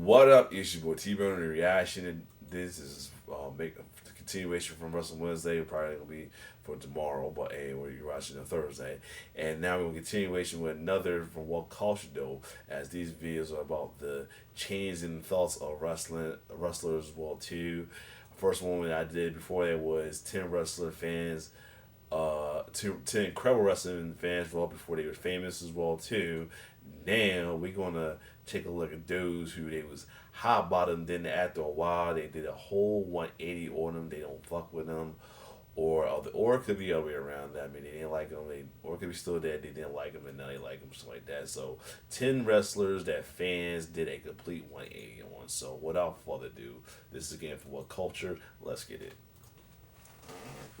What up, it's your boy T-Bone and the reaction. And this is make a continuation from Wrestle Wednesday. Probably gonna be for tomorrow, but hey, you're watching on Thursday. And now we're gonna continuation with another from What Culture though, as these videos are about the changes in thoughts of wrestlers World 2. First one that I did before that was 10 wrestler fans, 10 incredible wrestling fans well before they were famous as well too. Now we're gonna take a look at those who they was hot bottom. Then after a while they did a whole 180 on them. They don't fuck with them, or it could be other way around. I mean, they didn't like them. Or it could be still that they didn't like them and now they like them, something like that. So 10 wrestlers that fans did a complete 180 on. So without further ado, this is again for What Culture. Let's get it.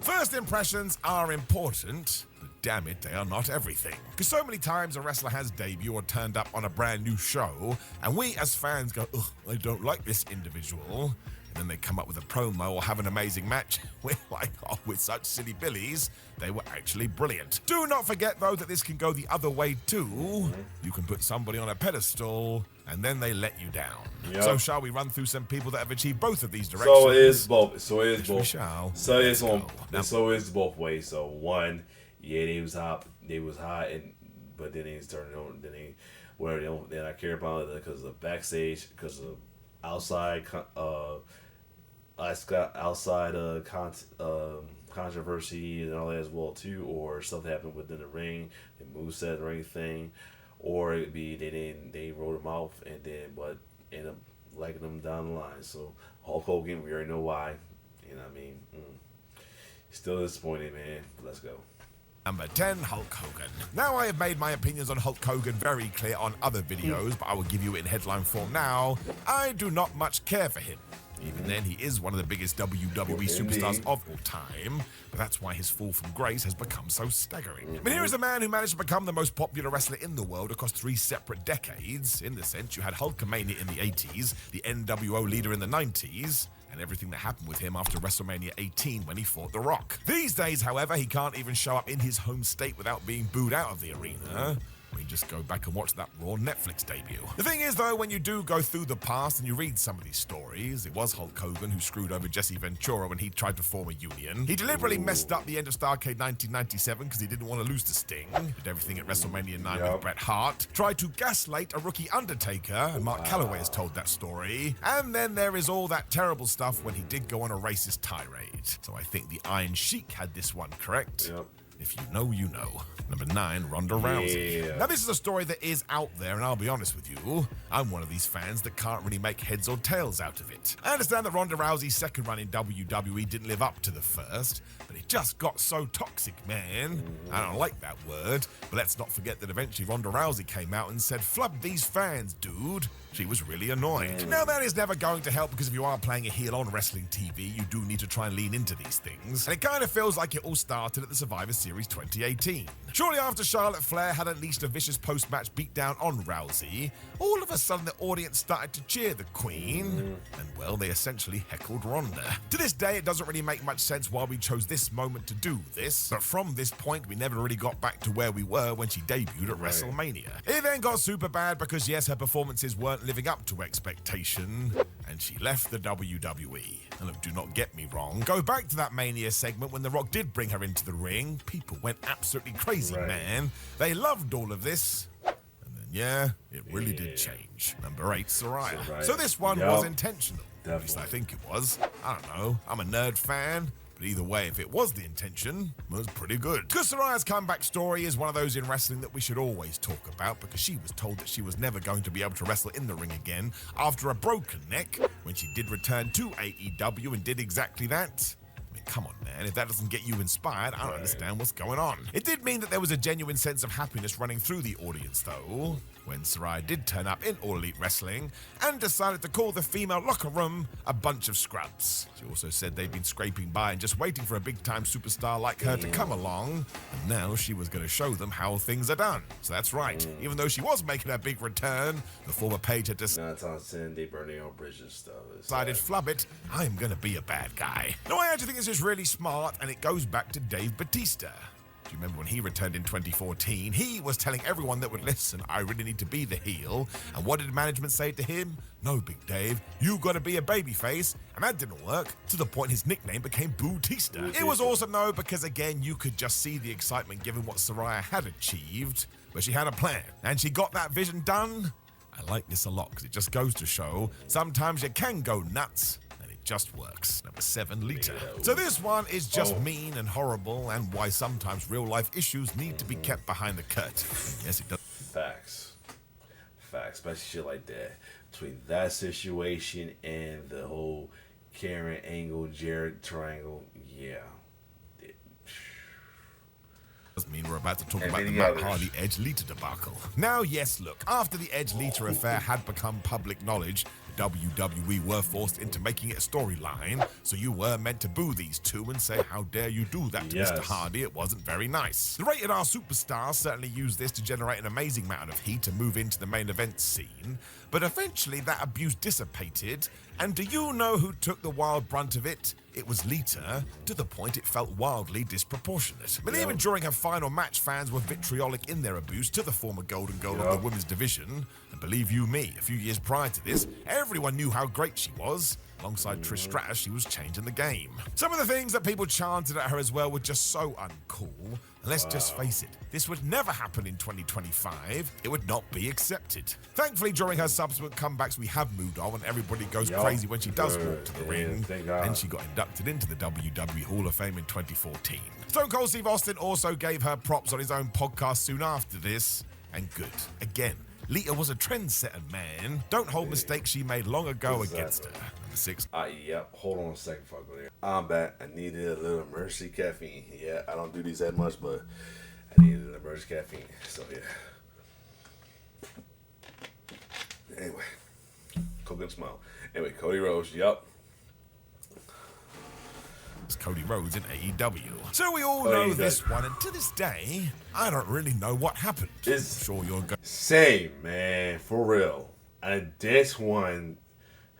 First impressions are important, but damn it, they are not everything. Because so many times a wrestler has debuted or turned up on a brand new show, and we as fans go, ugh, I don't like this individual. And then they come up with a promo or have an amazing match. We're like, oh, with such silly billies, they were actually brilliant. Do not forget, though, that this can go the other way, too. You can put somebody on a pedestal, and then they let you down. Yep. So shall we run through some people that have achieved both of these directions? So it is both. So it is both. We shall. So it's on. Now, So it's both ways. So one, yeah, they was hot. They was hot, and but then they turned on. Then they where they don't. They not care about it because of backstage, because of outside. Controversy and all that as well too, or something happened within the ring, the moveset or anything, or it'd be they wrote him off and then but end up liking them down the line. So Hulk Hogan, we already know why. You know what I mean? Still disappointed, man. Let's go. Number 10, Hulk Hogan. Now, I have made my opinions on Hulk Hogan very clear on other videos, but I will give you it in headline form now. I do not much care for him. Even then, he is one of the biggest WWE superstars of all time, but that's why his fall from grace has become so staggering. But here is a man who managed to become the most popular wrestler in the world across 3 separate decades. In the sense, you had Hulkamania in the 80s, the NWO leader in the 90s, and everything that happened with him after WrestleMania 18 when he fought The Rock. These days, however, he can't even show up in his home state without being booed out of the arena. We just go back and watch that Raw Netflix debut. The thing is, though, when you do go through the past and you read some of these stories, it was Hulk Hogan who screwed over Jesse Ventura when he tried to form a union. He deliberately messed up the end of Starrcade 1997 because he didn't want to lose to Sting. Did everything at WrestleMania 9 with Bret Hart. Tried to gaslight a rookie Undertaker, and Mark Calloway has told that story. And then there is all that terrible stuff when he did go on a racist tirade. So I think the Iron Sheik had this one correct. Yep. If you know, you know. Number 9, Ronda Rousey. Yeah. Now, this is a story that is out there, and I'll be honest with you, I'm one of these fans that can't really make heads or tails out of it. I understand that Ronda Rousey's second run in WWE didn't live up to the first, but it just got so toxic, man. I don't like that word, but let's not forget that eventually Ronda Rousey came out and said, "Flub these fans, dude." She was really annoyed. Now, that is never going to help because if you are playing a heel on wrestling TV, you do need to try and lean into these things. And it kind of feels like it all started at the Survivor Series 2018. Shortly after Charlotte Flair had unleashed a vicious post-match beatdown on Rousey, all of a sudden the audience started to cheer the Queen, and well, they essentially heckled Ronda. To this day, it doesn't really make much sense why we chose this moment to do this, but from this point, we never really got back to where we were when she debuted at WrestleMania. It then got super bad because, yes, her performances weren't living up to expectation, and she left the WWE. And look, do not get me wrong, go back to that Mania segment when The Rock did bring her into the ring. People went absolutely crazy, man. They loved all of this. And then, yeah, it really did change. Number 8, Saraya. So this one was intentional. At least I think it was. I don't know, I'm a nerd fan. But either way, if it was the intention, it was pretty good. Because Saraya's comeback story is one of those in wrestling that we should always talk about because she was told that she was never going to be able to wrestle in the ring again after a broken neck when she did return to AEW and did exactly that. I mean, come on, man. If that doesn't get you inspired, I don't understand what's going on. It did mean that there was a genuine sense of happiness running through the audience, though, when Saraya did turn up in All Elite Wrestling and decided to call the female locker room a bunch of scrubs. She also said they'd been scraping by and just waiting for a big-time superstar like her to come along, and now she was going to show them how things are done. So that's right. Even though she was making a big return, the former page had They burning on bridges stuff. decided, flub it, I'm going to be a bad guy. Now, I actually think this is really smart, and it goes back to Dave Bautista. Do you remember when he returned in 2014? He was telling everyone that would listen, I really need to be the heel. And what did management say to him? No, Big Dave, you got to be a babyface. And that didn't work, to the point his nickname became Bootista. It was also no, because again, you could just see the excitement given what Saraya had achieved. But she had a plan, and she got that vision done. I like this a lot, because it just goes to show sometimes you can go nuts. Just works. Number 7, Lita. So this one is just mean and horrible, and why sometimes real life issues need to be kept behind the curtain. Yes, it does. Facts, especially shit like that. Between that situation and the whole Karen Angle, Jared triangle, yeah. Does mean we're about to talk about the Matt Hardy Edge Lita debacle. Now, yes, look, after the Edge Lita affair had become public knowledge, WWE were forced into making it a storyline, so you were meant to boo these two and say, how dare you do that to Mr. Hardy, it wasn't very nice. The Rated R superstars certainly used this to generate an amazing amount of heat to move into the main event scene, but eventually that abuse dissipated, and do you know who took the wild brunt of it? It was Lita, to the point it felt wildly disproportionate. But even during her final match, fans were vitriolic in their abuse to the former Golden Girl of the women's division. And believe you me, a few years prior to this, everyone knew how great she was. Alongside Trish Stratus, she was changing the game. Some of the things that people chanted at her as well were just so uncool. And let's just face it, this would never happen in 2025. It would not be accepted. Thankfully, during her subsequent comebacks, we have moved on, and everybody goes crazy when she does walk to the ring. And she got inducted into the WWE Hall of Fame in 2014. Stone Cold Steve Austin also gave her props on his own podcast soon after this. And good. Again, Lita was a trendsetter, man. Don't hold mistakes she made long ago against her. Number 6. Yep. Hold on a second before I go there. I'm back. I needed a little emergency caffeine. Yeah, I don't do these that much, but I needed an emergency caffeine. So, yeah. Anyway. Coconut smile. Anyway, Cody Rhodes. Yep. Cody Rhodes in AEW. So we all know this one, and to this day, I don't really know what happened. I'm sure you're going. Same, man, for real. And this one,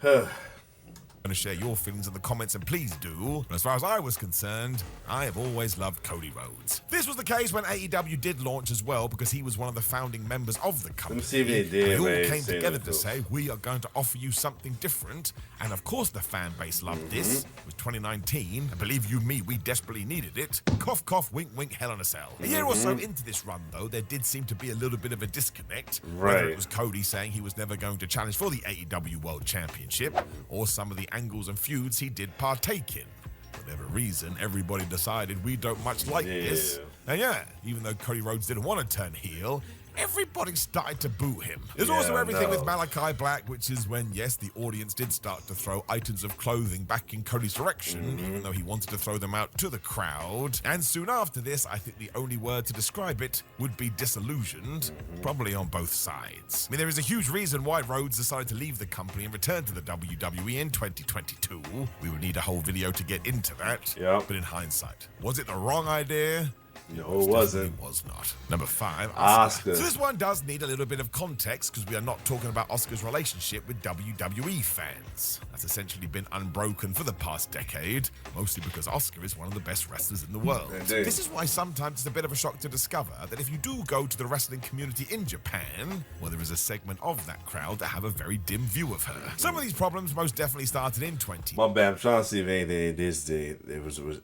To share your feelings in the comments, and please do. But as far as I was concerned, I have always loved Cody Rhodes. This was the case when AEW did launch as well, because he was one of the founding members of the company. Let me see if they did. They all came together to say, we are going to offer you something different. And of course the fan base loved this. It was 2019, and believe you me, we desperately needed it. Cough, cough, wink, wink, Hell in a Cell. A year or so into this run, though, there did seem to be a little bit of a disconnect. Whether it was Cody saying he was never going to challenge for the AEW World Championship, or some of the angles and feuds he did partake in. For whatever reason, everybody decided we don't much like this. And even though Cody Rhodes didn't want to turn heel, everybody started to boo him. There's also everything with Malachi Black, which is when, yes, the audience did start to throw items of clothing back in Cody's direction, even though he wanted to throw them out to the crowd. And soon after this, I think the only word to describe it would be disillusioned, probably on both sides. I mean, there is a huge reason why Rhodes decided to leave the company and return to the WWE in 2022. We would need a whole video to get into that. But in hindsight, was it the wrong idea? No, it wasn't. It was not. Number 5, Asuka. So this one does need a little bit of context, because we are not talking about Asuka's relationship with WWE fans. That's essentially been unbroken for the past decade, mostly because Asuka is one of the best wrestlers in the world. Indeed. This is why sometimes it's a bit of a shock to discover that if you do go to the wrestling community in Japan, well, there is a segment of that crowd that have a very dim view of her. Some of these problems most definitely started in 20. My bad. I'm trying to see if anything in this day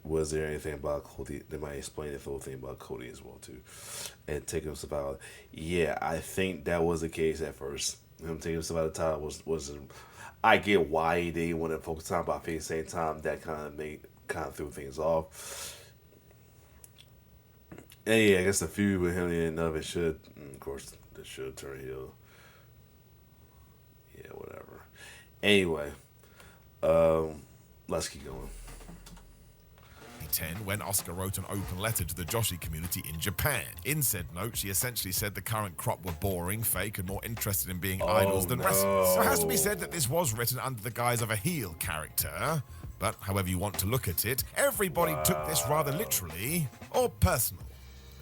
was there anything about Cody. They might explain the whole thing about Cody as well too, and taking himself out. Yeah, I think that was the case at first. Him taking himself out of the title was. I get why he didn't want to focus on, but I think at the same time that kind of threw things off. And yeah, I guess the feud with him and of it should, of course, it should turn heel. Yeah, whatever. Anyway, let's keep going. 2010, when Asuka wrote an open letter to the Joshi community in Japan. In said note, she essentially said the current crop were boring, fake, and more interested in being idols than wrestlers. So it has to be said that this was written under the guise of a heel character, but however you want to look at it, everybody took this rather literally or personal.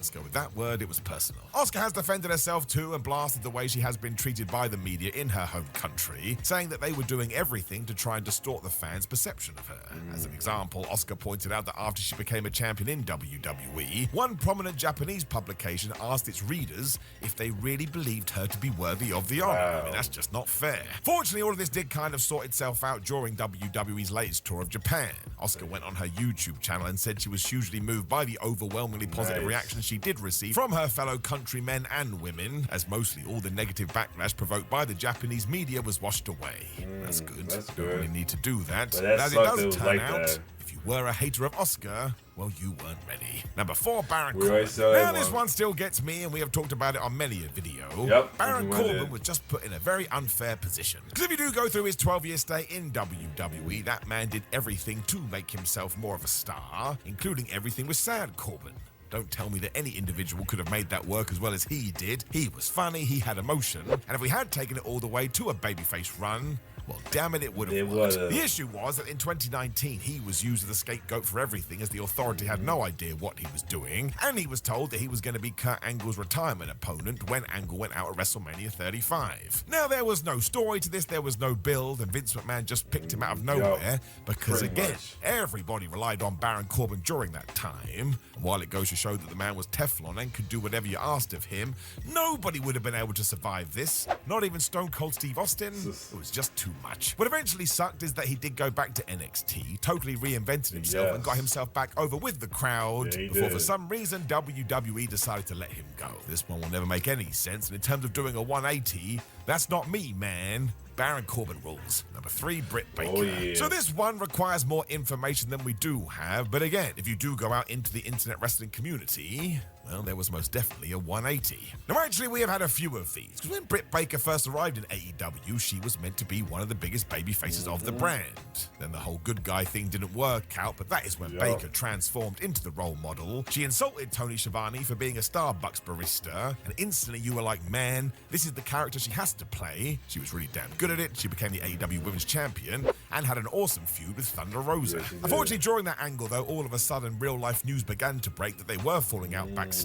Let's go with that word, it was personal. Asuka has defended herself too and blasted the way she has been treated by the media in her home country, saying that they were doing everything to try and distort the fans' perception of her. As an example, Asuka pointed out that after she became a champion in WWE, one prominent Japanese publication asked its readers if they really believed her to be worthy of the honor. I mean, that's just not fair. Fortunately, all of this did kind of sort itself out during WWE's latest tour of Japan. Asuka went on her YouTube channel and said she was hugely moved by the overwhelmingly positive reaction she did receive from her fellow countrymen and women, as mostly all the negative backlash provoked by the Japanese media was washed away. That's good. That's good. Don't really need to do that. But But as it does was turn like out, that. if you were a hater of Asuka, well, you weren't ready. Number 4, Baron We already Corbin. saw Now, that this one. one still gets me, and we have talked about it on many a video. Yep, Baron we went Corbin in. was just put in a very unfair position. Because if you do go through his 12-year stay in WWE, that man did everything to make himself more of a star, including everything with Sad Corbin. Don't tell me that any individual could have made that work as well as he did. He was funny, he had emotion, and if we had taken it all the way to a babyface run, well, damn it, it would have It worked. would've. The issue was that in 2019, he was used as a scapegoat for everything, as the authority had no idea what he was doing, and he was told that he was going to be Kurt Angle's retirement opponent when Angle went out at WrestleMania 35. Now, there was no story to this, there was no build, and Vince McMahon just picked him out of nowhere, because pretty again, much. everybody relied on Baron Corbin during that time. And while it goes to show that the man was Teflon and could do whatever you asked of him, nobody would have been able to survive this. Not even Stone Cold Steve Austin. It was just too much. What eventually sucked is that he did go back to NXT, totally reinvented himself and got himself back over with the crowd Yeah, he before did. for some reason WWE decided to let him go. This one will never make any sense, and in terms of doing a 180, that's not me, man. Baron Corbin rules. Number 3, Britt Baker. Oh, yeah. So this one requires more information than we do have, but again, if you do go out into the internet wrestling community, well, there was most definitely a 180. Now, actually, we have had a few of these, because when Britt Baker first arrived in AEW, she was meant to be one of the biggest baby faces of the brand. Then the whole good guy thing didn't work out, but that is when Baker transformed into the role model. She insulted Tony Schiavone for being a Starbucks barista, and instantly you were like, man, this is the character she has to play. She was really damn good at it. She became the AEW Women's Champion and had an awesome feud with Thunder Rosa. Yes, she did. Unfortunately, during that angle, though, all of a sudden, real-life news began to break that they were falling out backstage.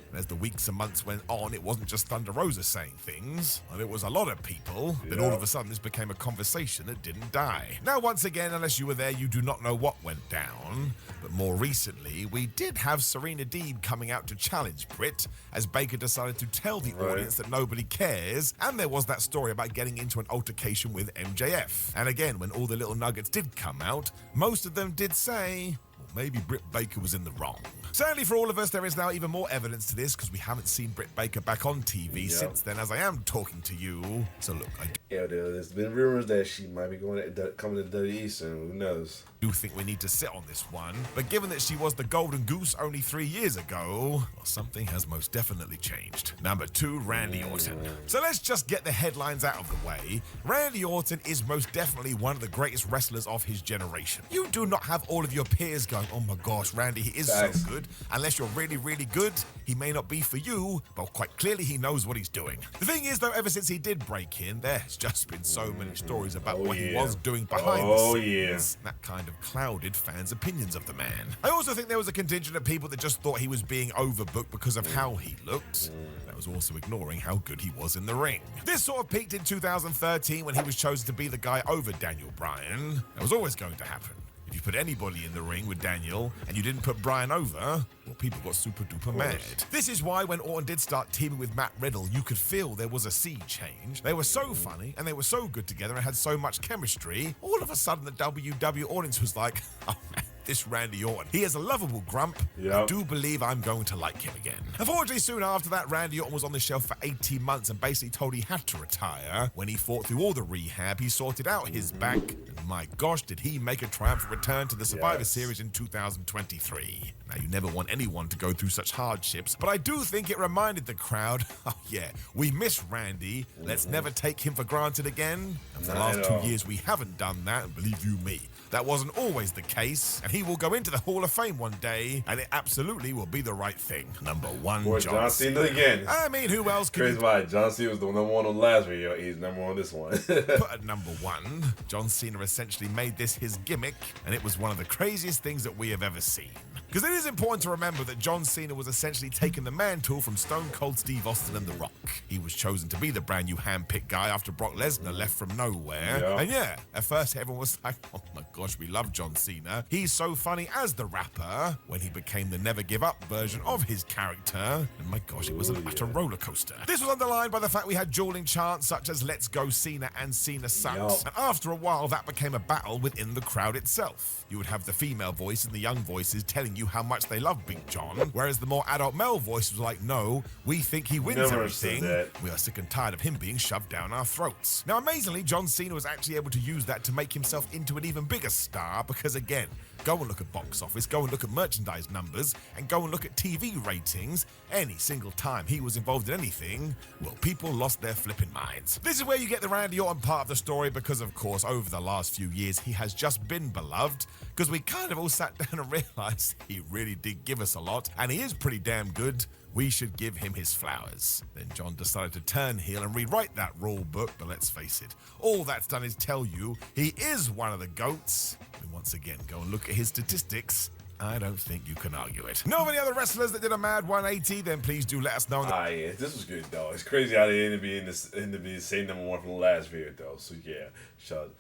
And as the weeks and months went on, it wasn't just Thunder Rosa saying things, and it was a lot of people. Then all of a sudden, this became a conversation that didn't die. Now, once again, unless you were there, you do not know what went down. But more recently, we did have Serena Deeb coming out to challenge Britt, as Baker decided to tell the audience that nobody cares, and there was that story about getting into an altercation with MJF. And again, when all the little nuggets did come out, most of them did say, well, maybe Britt Baker was in the wrong. Sadly for all of us, there is now even more evidence to this, because we haven't seen Britt Baker back on TV since then, as I am talking to you. So look, I Yeah, there's been rumors that she might be coming to WWE soon. Who knows? do think we need to sit on this one, but given that she was the golden goose only 3 years ago, well, something has most definitely changed. Number 2, Randy Orton. So let's just get the headlines out of the way. Randy Orton is most definitely one of the greatest wrestlers of his generation. You do not have all of your peers going, oh my gosh, Randy, he is Facts. so good. Unless you're really, really good, he may not be for you, but quite clearly he knows what he's doing. The thing is, though, ever since he did break in, there has just been so many stories about what he was doing behind the scenes. That kind of clouded fans' opinions of the man. I also think there was a contingent of people that just thought he was being overbooked because of how he looked. That was also ignoring how good he was in the ring. This sort of peaked in 2013 when he was chosen to be the guy over Daniel Bryan. That was always going to happen. If you put anybody in the ring with Daniel and you didn't put Bryan over, well, people got super duper mad. This is why when Orton did start teaming with Matt Riddle, you could feel there was a sea change. They were so funny and they were so good together and had so much chemistry. All of a sudden, the WWE audience was like, oh man, this Randy Orton. He is a lovable grump. I do believe I'm going to like him again. Unfortunately, soon after that, Randy Orton was on the shelf for 18 months and basically told he had to retire. When he fought through all the rehab, he sorted out his back. And my gosh, did he make a triumphant return to the Survivor Series in 2023. Now, you never want anyone to go through such hardships, but I do think it reminded the crowd, oh yeah, we miss Randy. Let's never take him for granted again. And for the last 2 years, we haven't done that, and believe you me, that wasn't always the case, and he will go into the Hall of Fame one day, and it absolutely will be the right thing. Number 1, Boy, John Cena again. I mean, who else could Crazy you why John Cena was the number one on the last video. He's number one on this one. put at number 1? John Cena essentially made this his gimmick, and it was one of the craziest things that we have ever seen. Because it is important to remember that John Cena was essentially taking the mantle from Stone Cold Steve Austin and The Rock. He was chosen to be the brand new hand-picked guy after Brock Lesnar left from nowhere. Yeah. And yeah, at first everyone was like, oh my gosh, we love John Cena. He's so funny as the rapper. When he became the never give up version of his character, and my gosh, it was an utter roller coaster. This was underlined by the fact we had dueling chants such as Let's Go Cena and Cena Sucks. And after a while, that became a battle within the crowd itself. You would have the female voice and the young voices telling you how much they love Big John, whereas the more adult male voice was like, no, we think he wins everything. We are sick and tired of him being shoved down our throats. Now, amazingly, John Cena was actually able to use that to make himself into an even bigger star because, again, go and look at box office, go and look at merchandise numbers, and go and look at TV ratings. Any single time he was involved in anything, well, people lost their flipping minds. This is where you get the Randy Orton part of the story because, of course, over the last few years, he has just been beloved because we kind of all sat down and realized he really did give us a lot, and he is pretty damn good. We should give him his flowers. Then John decided to turn heel and rewrite that rule book, but let's face it, all that's done is tell you he is one of the GOATs. And once again, go and look at his statistics. I don't think you can argue it. Know of any other wrestlers that did a mad 180? Then please do let us know. Yeah, this was good though. It's crazy how they ended up being the same number one from the last video though. So yeah, shout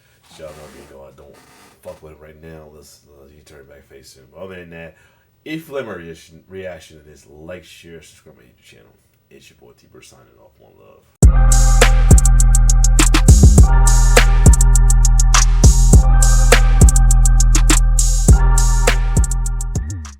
out, you know, I don't fuck with it right now. Let's you turn back face him. Other than that, if you like my reaction to this, like, share, subscribe to my YouTube channel. It's your boy T-Bird signing off. One love.